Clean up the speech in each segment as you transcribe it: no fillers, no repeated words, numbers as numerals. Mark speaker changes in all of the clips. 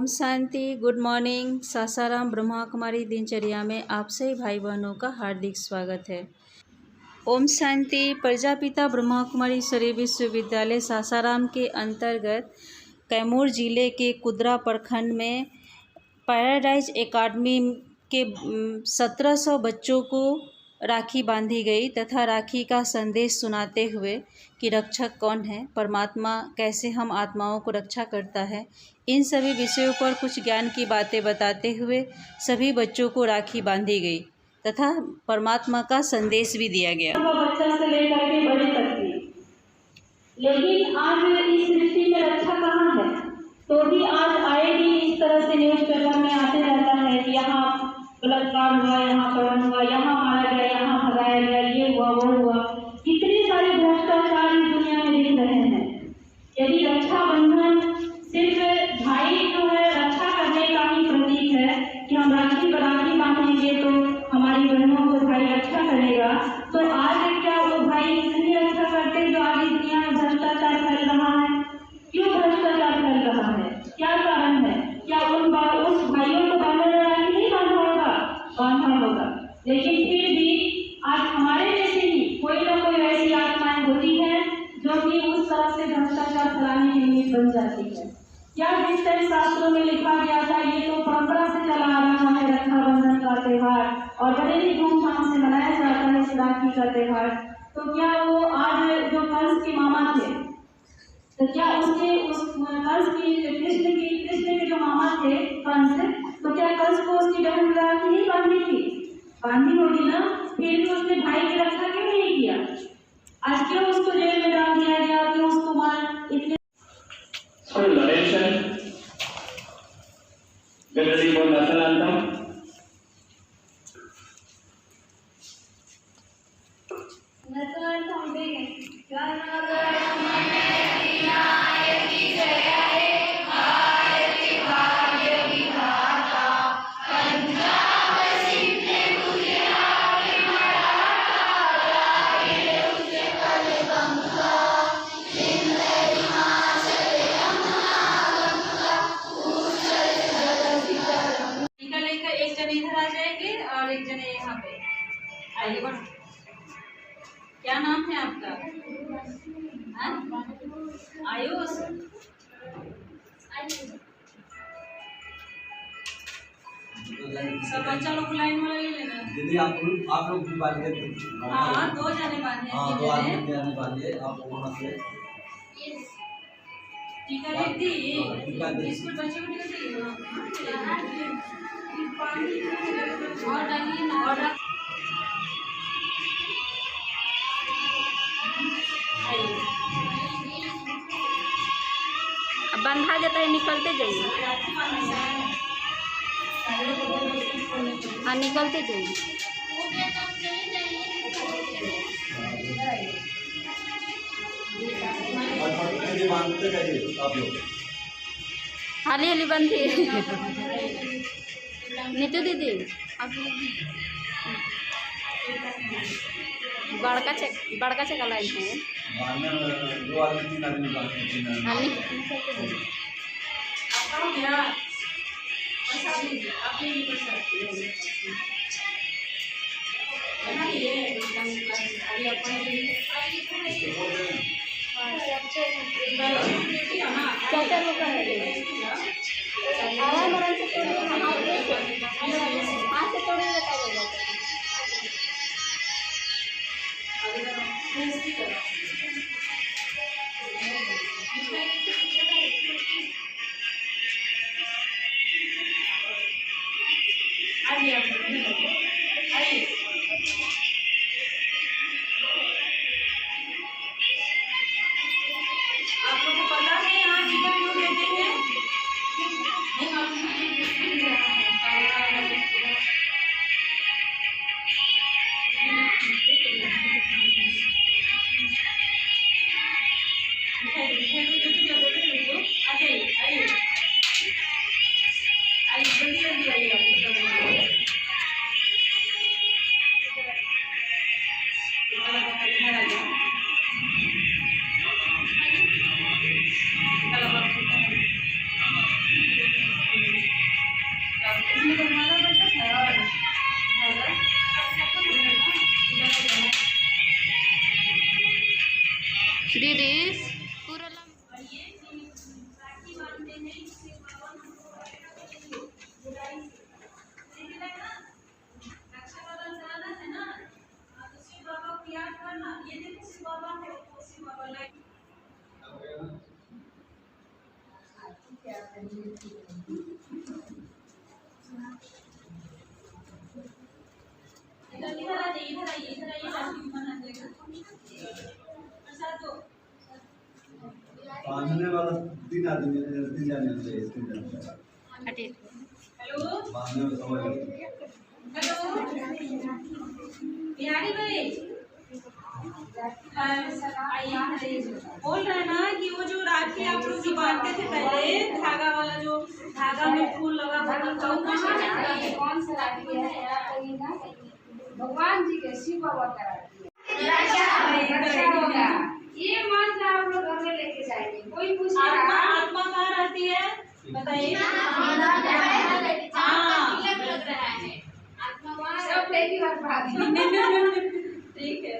Speaker 1: ओम शांति। Good morning. Sasaram Brahma Kumari दिनचर्या में आप सभी भाई बहनों का हार्दिक स्वागत है। ओम शांति। प्रजापिता ब्रह्मा कुमारी ईश्वरीय विश्वविद्यालय सासाराम के अंतर्गत कैमूर जिले के कुदरा प्रखंड में पैराडाइज एकेडमी के 1700 बच्चों को राखी बांधी गई तथा राखी का संदेश सुनाते हुए कि रक्षक कौन है, परमात्मा कैसे हम आत्माओं को रक्षा करता है, इन सभी विषयों पर कुछ ज्ञान की बातें बताते हुए सभी बच्चों को राखी बांधी गई तथा परमात्मा का संदेश भी दिया गया।
Speaker 2: बच्चा से लेकर के बड़े तक की, लेकिन आज इस सृष्टि में रक्षा कहाँ है? तो भी आज आएगी इस तरह से न्यूज पेपर में आते रहता है कि यहाँ बलात्कार हुआ, यहाँ पवन हुआ, यहाँ मारा गया, यहाँ भगाया गया, ये हुआ वो हुआ। कितने सारे भ्रष्टाचार इस दुनिया में दिख रहे हैं। यदि रक्षाबंधन सिर्फ भाई जो है रक्षा करने का ही प्रतीक है कि हम राखी बांधेंगे तो हमारी बहनों को भाई रक्षा करेगा, तो आज क्या वो भाई नहीं रक्षा करते जो आज दुनिया में भ्रष्टाचार फैल रहा है? क्यों भ्रष्टाचार फैल रहा है? क्या कारण है? क्या उस भाइयों को बांधने राखी नहीं बांधा होगा, लेकिन फिर भी आज हमारे जैसे ही कोई ना कोई ऐसी आत्माएं होती है जो कि उस तरह से भ्रष्टाचार फैलाने के लिए बन जाती है। क्या जिस तरह शास्त्रों में लिखा गया था, ये तो परंपरा से चला आ रहा है रक्षाबंधन का त्योहार और बड़े ही धूमधाम से मनाया जाता है इस राखी का त्योहार। तो क्या वो आज जो कंस के मामा थे, तो क्या उसके उस कंस की कृष्ण के जो मामा थे कंस, तो क्या कंस को उसकी बहन राखी नहीं बांधी थी? बांधी होगी ना, फिर भी उसने भाई की रक्षा क्यों नहीं किया? आज क्यों उसको जेल में डाल दिया गया, क्यों उसको मार इतने आइए बढ़ो। क्या नाम है आपका? आयुष। सब बच्चा लोग लाइन में ले लेना।
Speaker 3: दीदी आप लोग भी बांधिए।
Speaker 2: हाँ, 2 जने बांधिए।
Speaker 3: हाँ, 2 आदमी बांधिए। आप वहाँ से
Speaker 2: टीका दी। स्कूल बच्चे को टीका दी। और डालिए ना। और
Speaker 1: बंधा जाता है, निकलते जाइए। हाँ, निकलते जाइए। हाली हाली बंधी। नीतू दीदी आप बड़का चका लाइन है।
Speaker 4: दीदी पूरा
Speaker 3: बांधने वाला 3 आदमी 3 जाने चाहिए 3 जाने
Speaker 4: हटे
Speaker 3: बांधने में समझ
Speaker 2: हेलो बिहारी भाई बोल रहे हैं ना कि वो जो राखी आप लोग जो बांधते थे पहले धागा वाला जो धागा में फूल लगा हुआ था वो
Speaker 5: कौन सा राखी है भगवान जी के शिव बाबा का राखी होगा। ये मंत्र आप लोग घर में लेके जाएंगे। कोई पूछ
Speaker 2: आत्मा आत्मा कहाँ रहती है बताइए।
Speaker 5: सब लेके बर्बाद
Speaker 2: ठीक है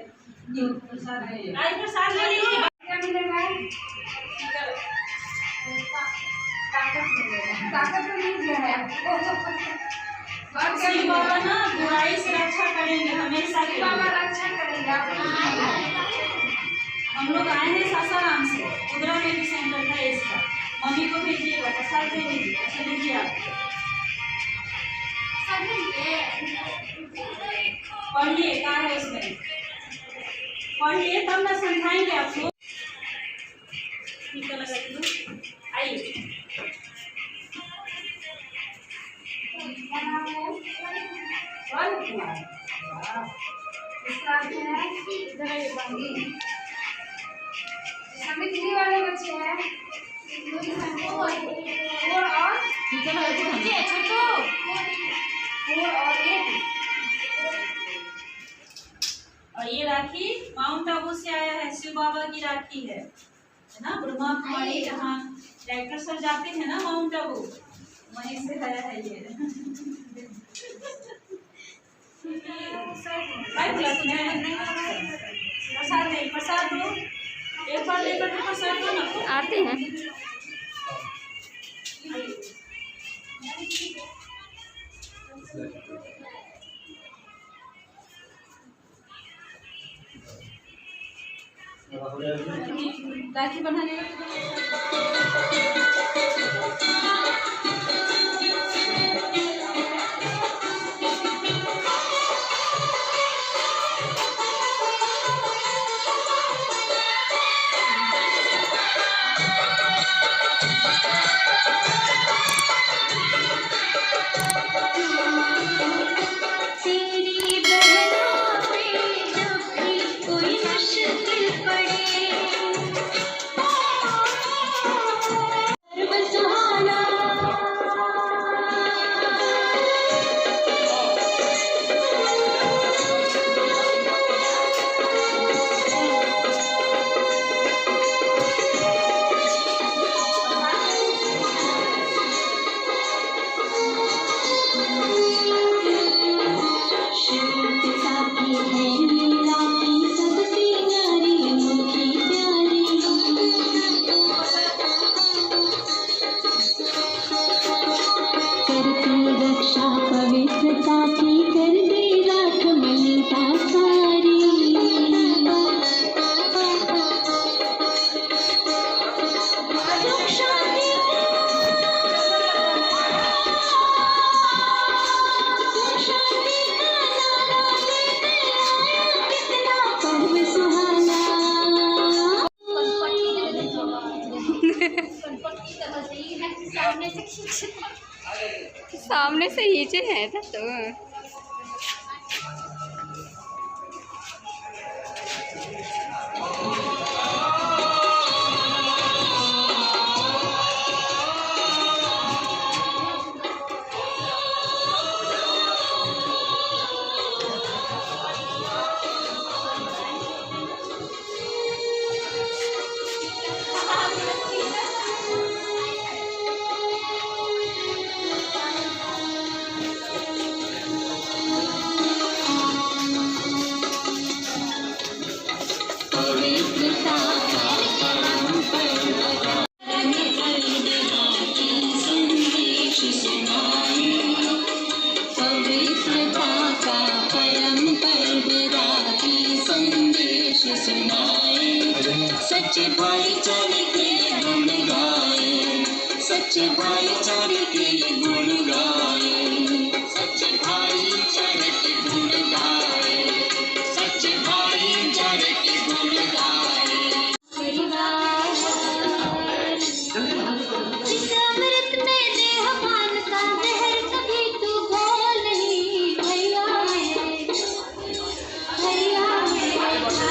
Speaker 2: आई प्रसाद ले लीजिए।
Speaker 5: क्या मिलेगा? ताकत तो नहीं है और
Speaker 2: शिव बाबा ना बुराई से रक्षा करेंगे हमेशा के लिए।
Speaker 5: बाबा रक्षा करेगा।
Speaker 2: हम लोग आए हैं सासाराम से उधरा में भी सेंटर था इसका। मम्मी को भेजिएगा प्रसाद दे दीजिए। अच्छा लीजिए आप पढ़िए कहाँ है इसमें पढ़िए तब ना समझाएंगे आपको। टीका लगा दो आइए।
Speaker 5: क्या नाम है? कौन कुमार? इसका अर्थ है इधर ये बंदी। हमें दिल्ली वाले बच्चे हैं। और
Speaker 2: टीका लगा दो छोटू
Speaker 5: 4 और 8
Speaker 2: और ये राखी माउंट आबू से आया है। शिव बाबा की राखी है ना। ब्रह्मा कुमारी जहाँ डायरेक्टर सर जाते हैं ना माउंट आबू वहीं से आया है ये। प्रसाद नहीं प्रसाद दो एक बार लेकर के प्रसाद दो ना।
Speaker 4: आते हैं
Speaker 2: राखी बनाने
Speaker 4: सामने से खींचे हैं तो
Speaker 6: सुनाए, सच्चे भाईचारे के गुण गाए, सच्चे भाईचारे के गुण गाए, सच्चे भाईचारे के गुण गाए, सच्चे भाईचारे के गुण गाए। जिस अमृत में देहपान का जहर कभी तू घोल नहीं, भैया मेरे, भैया मेरे भागे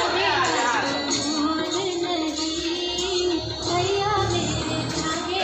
Speaker 6: घोल नहीं, भैया मेरे भागे।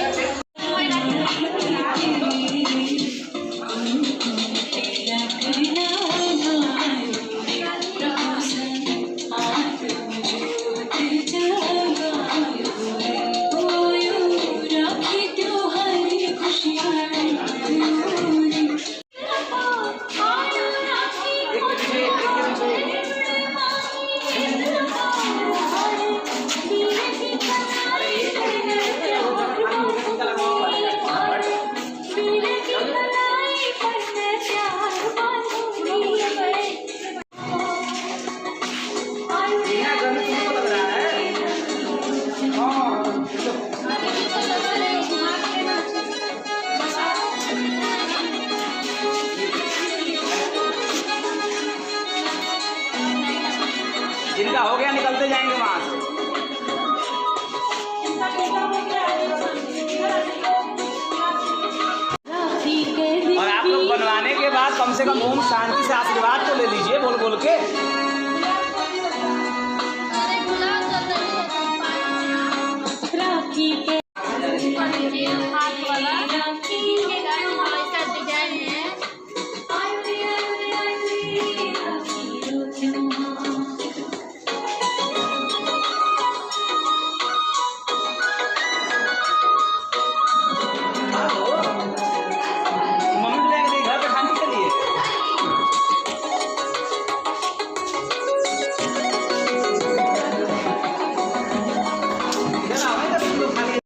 Speaker 7: जिनका हो गया निकलते जाएंगे वहां से। और आप लोग बनवाने के बाद कम से कम ओम शांति से आशीर्वाद तो ले लीजिए बोल बोल के।
Speaker 6: राखी के
Speaker 4: हाथ वाला ऐसा डिजाइन है।
Speaker 7: मम्मी ले गई घर पे खाने के लिए। इधर आओ इधर तुम लोग खा लिए।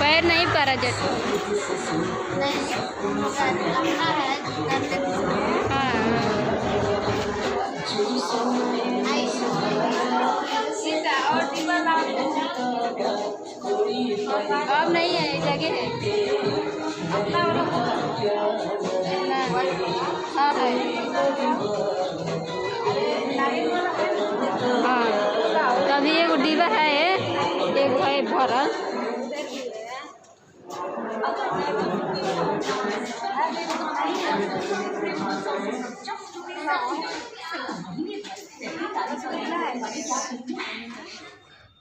Speaker 4: पैर नहीं पड़ा जट। अब नहीं है, जगह है। हाँ है। हाँ तभी एगो डिब्बा है, एगो है भरल।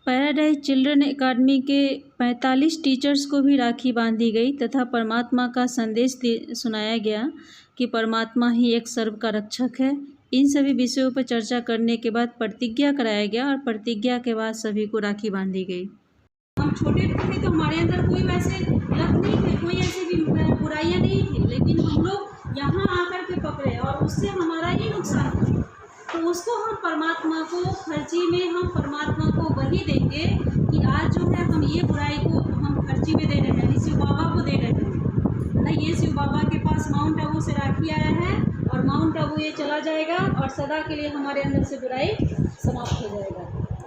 Speaker 1: पैराडाइज चिल्ड्रन एकेडमी के 45 टीचर्स को भी राखी बांधी गई तथा परमात्मा का संदेश सुनाया गया कि परमात्मा ही एक सर्व का रक्षक है। इन सभी विषयों पर चर्चा करने के बाद प्रतिज्ञा कराया गया और प्रतिज्ञा के बाद सभी को राखी बांधी गई। हम छोटे थे तो हमारे अंदर कोई वैसे लत नहीं थे, कोई ऐसी भी बुराइयां नहीं थी, लेकिन हम लोग यहाँ आकर के पकड़े और उससे हमारा ही नुकसान हुआ। तो उसको हम परमात्मा को खर्ची में हम परमात्मा को वही देंगे कि आज जो है हम ये बुराई को हम खर्ची में दे रहे हैं, शिव बाबा को दे रहे हैं ना। ये शिव बाबा के पास माउंट आबू से राखी आया है और माउंट आबू ये चला जाएगा और सदा के लिए हमारे अंदर से बुराई समाप्त हो जाएगा।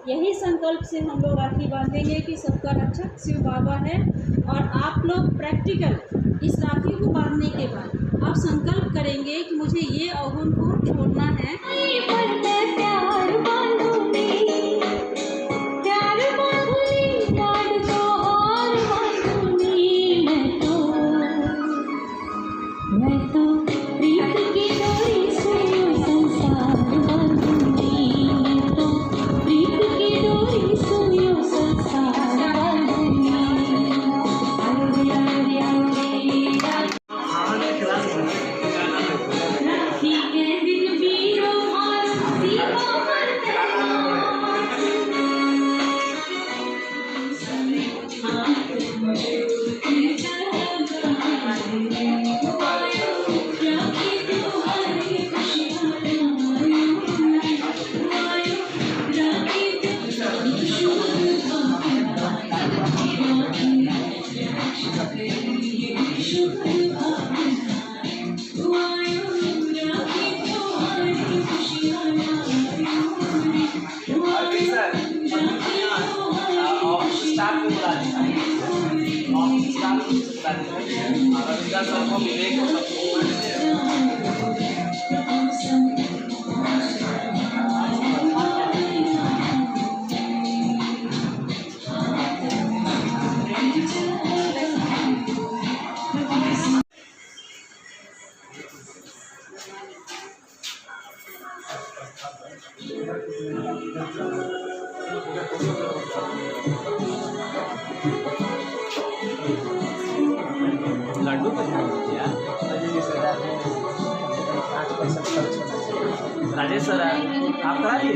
Speaker 1: यही संकल्प से हम लोग राखी बांधेंगे कि सबका रक्षक शिव बाबा है। और आप लोग प्रैक्टिकल इस राखी को बांधने के बाद आप संकल्प करेंगे कि मुझे ये अवगुण को छोड़ना है।
Speaker 6: प्यार बांधूंगी, प्यार को और बांधूंगी मैं तो।
Speaker 7: लड्डू तो राजेश सर आप करा दिए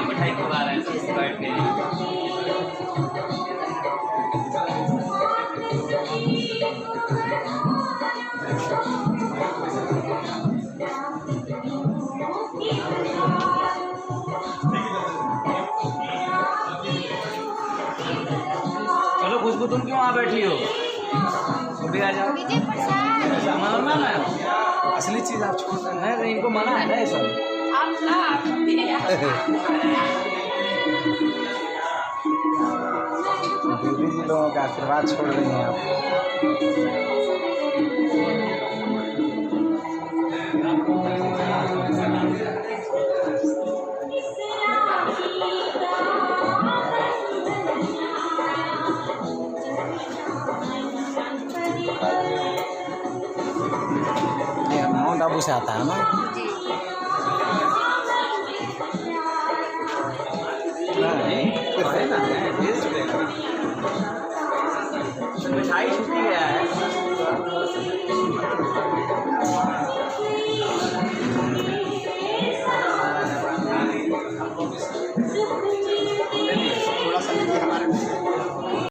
Speaker 7: मिठाई खिला रहे हैं बैठ के। चलो खुशबू तुम क्यों वहाँ बैठी हो? भी आ जाओ। मना ना असली चीज आप छोड़ नहीं तो इनको मना है ना ये सब। दीदी जी लोगों का आशीर्वाद छोड़ रही हैं आप। माउंट आबू से आता है ना? मिठाई छूटी गया है।